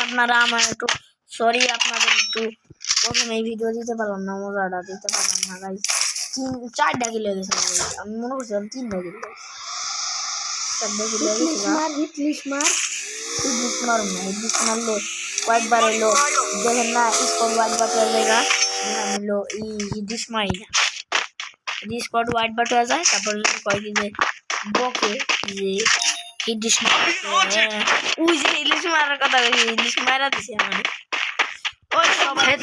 আপনারা আমার একটু সরি, আপনাদের একটু প্রথমে এই ভিডিও দিতে পারলাম না, মজাটা দিতে পারলাম না গাইস। 4টা কিলো গেছে গাইস, আমি মনে করছিলাম 3টা কিলো। 4টা কিলো গেছে না। হিটলিশ মারলে কয়েকবার এলো, দেখেন না স্পট ওয়াইড বাটার জায়গা, আমি এলো ডিশ মারি না, স্পট ওয়াইড বাটার যায়। তারপর কয় কি যে বকে যে ইলিশ ওই যে ইলিশ মারার কথা, ইলিশ মারা দিছে আমাদের। ওই সবাই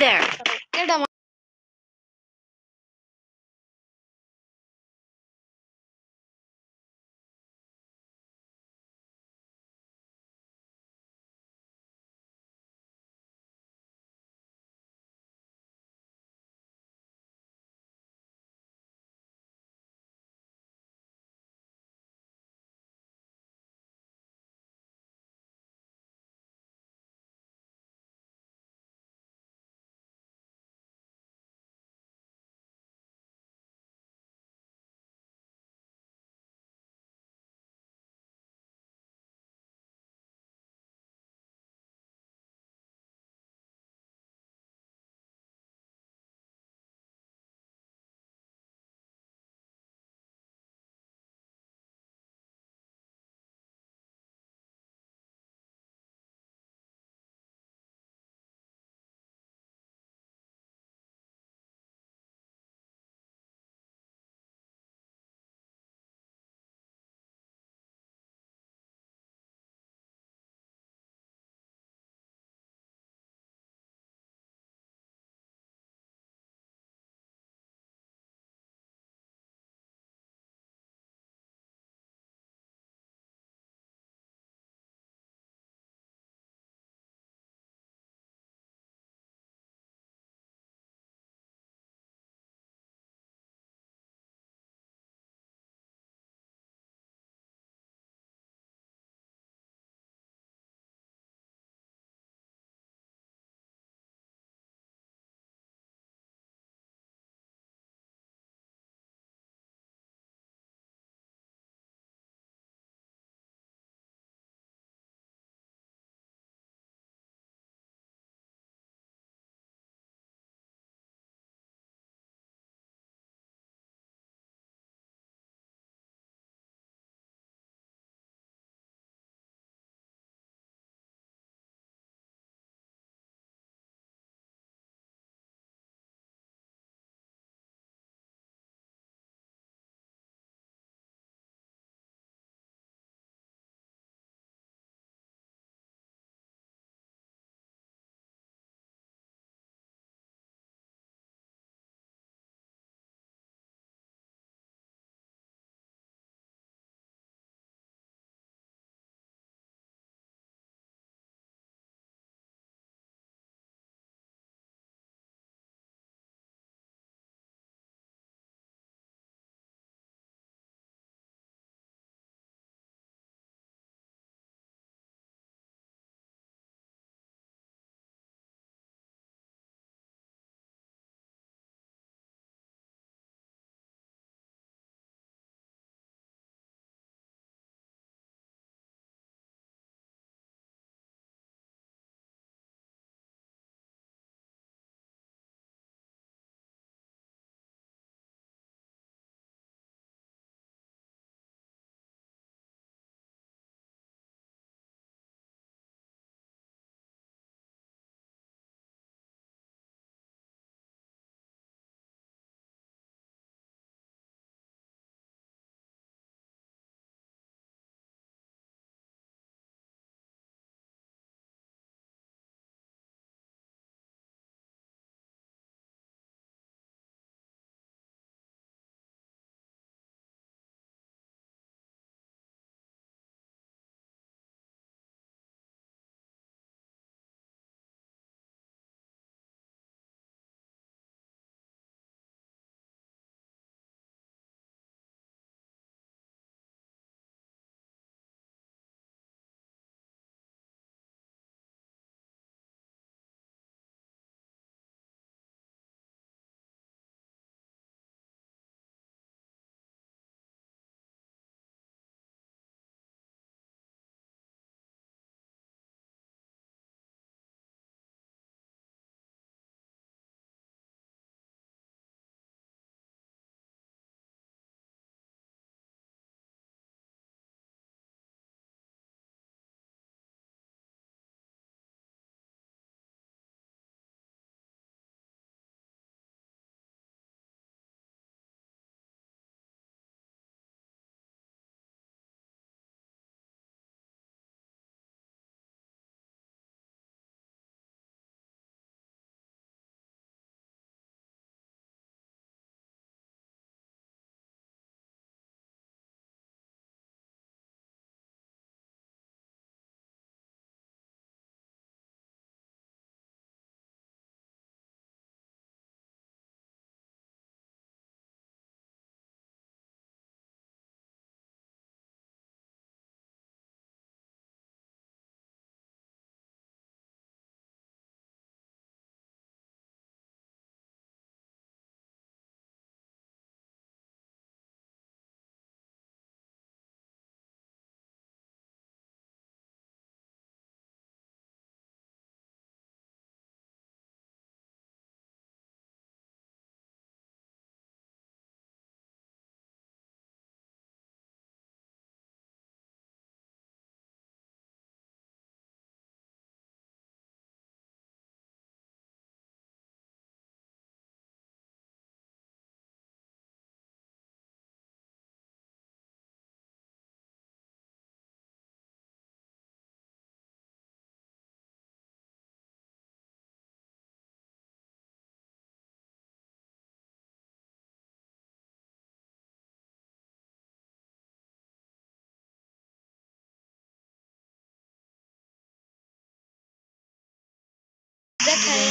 দেখায়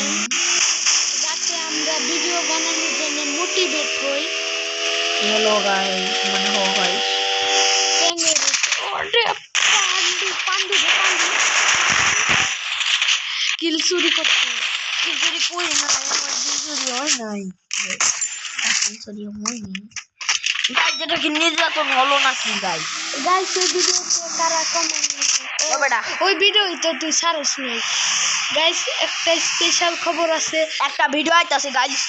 যাতে আমরা ভিডিও বানানোর জন্য মোটিভেট হই। হ্যালো গাইস, মানে হো গাইস ওরে পান্ডু কিল চুরি করতে কিল কই না, আমার কিল হয় নাই, কিল হয়নি গাইস। যেটা কি নির্যাতন হলো নাকি গাইস? গাইস ওই ভিডিওতে কারা কমেন্ট ও বেটা ওই ভিডিওতে তুই সারস নাই গাইস। একটা স্পেশাল খবর আছে, একটা ভিডিও আইতাছে গাইস।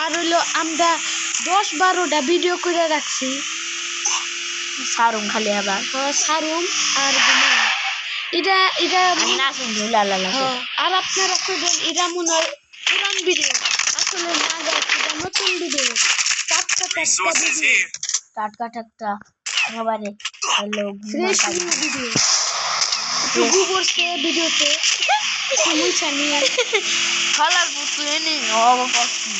আর হলো আমরা 10-12টা ভিডিও করে রাখছি। সারুম খালি আবার সারুম আর গুমান এটা আমি না শুনছি লালা। আর আপনারা কইবেন এটা মনে হয় পুরান ভিডিও, আসলে না গাইস এটা নতুন ভিডিও, টাটকা ভিডিও, টাটকা একেবারে হ্যালো ফ্রেশ ভিডিও। গুগলতে ভিডিওতে সমস্যা নিয়ে খালার পুতু এনে হবে পছন্দ।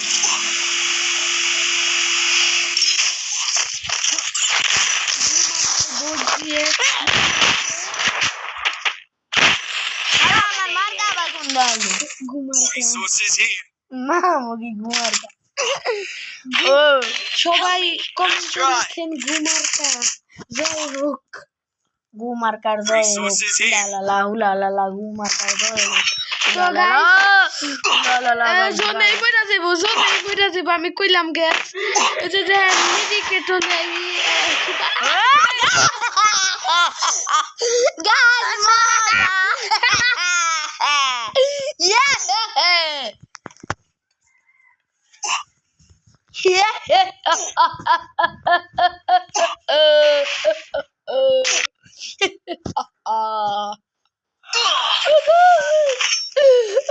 সবাই কমেন্ট করেছেন গুমারকা জয় হোক, গুমার্কার জয় হোক, লালা হুলালা গুমার্কার জয় হোক। তো গাইস জোনেই কইরা যাইবো আমি কইলাম গ্যাস এটা যে মেডিকেট নাই গাইস মারা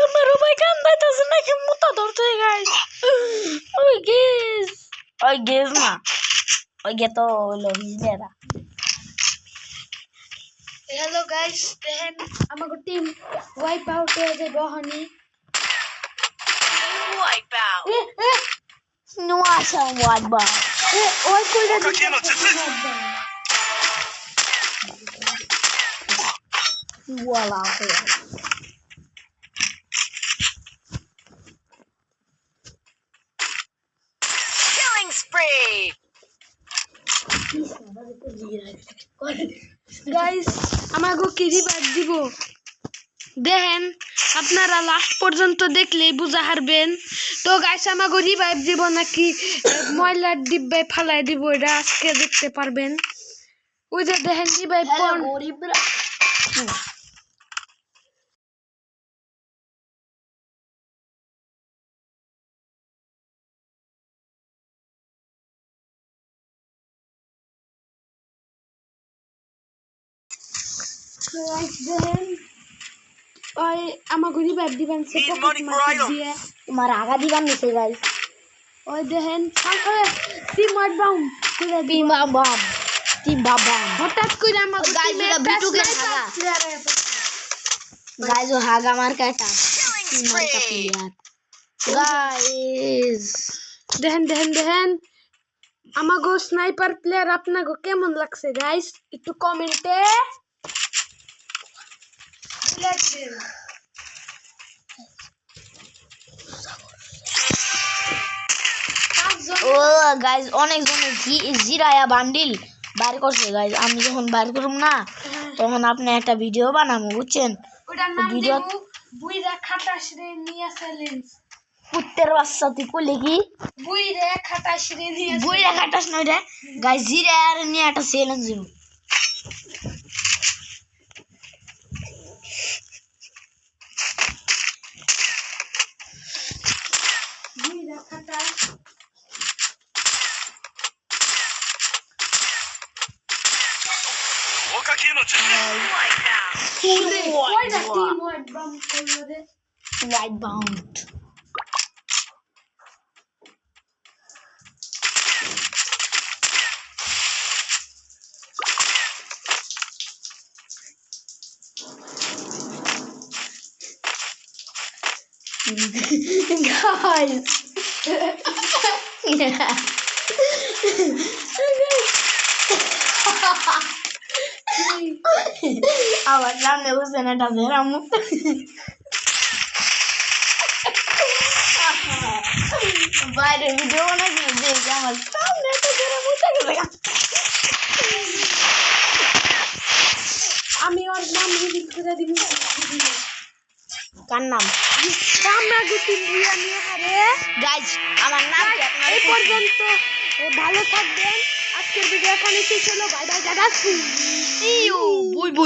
আমার ভাই কান্দাইতাছে নাকি মুতা ধরছে গাইস। ওই গেস না, ওই গে তো হলো হিজলেরা। হ্যালো গাইস, দেখেন আমাগো টিম ওয়াইপ আউট হয়ে যাবে হনি। Wipe out. Nossa, Wadba. ওই কইরা Voila, Killing spree. গাইস আমাগো কি রিভাইভ দিব দেখেন, আপনারা লাস্ট পর্যন্ত দেখলেই বুঝা হারবেন। তো গাইস আমাগো রিভাইভ দিব নাকি ময়লার ডিব্বায় ফালাই দিব এটা আজকে দেখতে পারবেন। ওই যে দেখেন রিভাইভ কোন দেখেন ওই আমাগো রিভাইভ দিবেন সে দিয়ে তোমার আগা দিবান নিছে গাইস। ওই দেখেন সাথে টিম আউটবাউন্ড করে টিম বাম হঠাৎ করে আমাগো গাইস এটা বিটুকে হাগা গাইস ও হাগা মার কাটা টিম মার্কা প্লেয়ার গাইস। দেখেন আমাগো স্নাইপার প্লেয়ার আপনাগো কেমন লাগছে গাইস একটু কমেন্টে লিখবেন। ও গাইস অনেক জনের জিরায়া বান্ডিল বাইর করছে গাইস। আমি যখন বাইর করব না তখন আপনি একটা ভিডিও বানাবো বুঝছেন। ওটা নাম ভিডিও দেব বুইরা খাটাস রে নিয়া চ্যালেঞ্জ। কুত্তের বাচ্চা তুই কইলে কি বুইরা খাটাস রে নিয়া বইরা খাটাস না রে গাইস। জিরায়ার নিয়ে একটা চ্যালেঞ্জ দিব। বুইরা খাটাস Wipe out. ওইটা টিম ওয়াইড বাম করলো রে White bound. Guys. আবার সামনে বসে না এটা বেরামু বাইরে ভিডিও বানাইছিল দেখে আমার সামনে তো জোরে মুছে গেছে আমি ওর নাম রিভিল করে দিব কার নাম আমরা গুটি বুয়া নিয়ে হারে গাইজ আমার নাম কি আপনারা এই পর্যন্ত ভালো থাকবেন আজকের ভিডিও এখানে শেষ হলো বাই বাই দাদা ইউ বুই বুই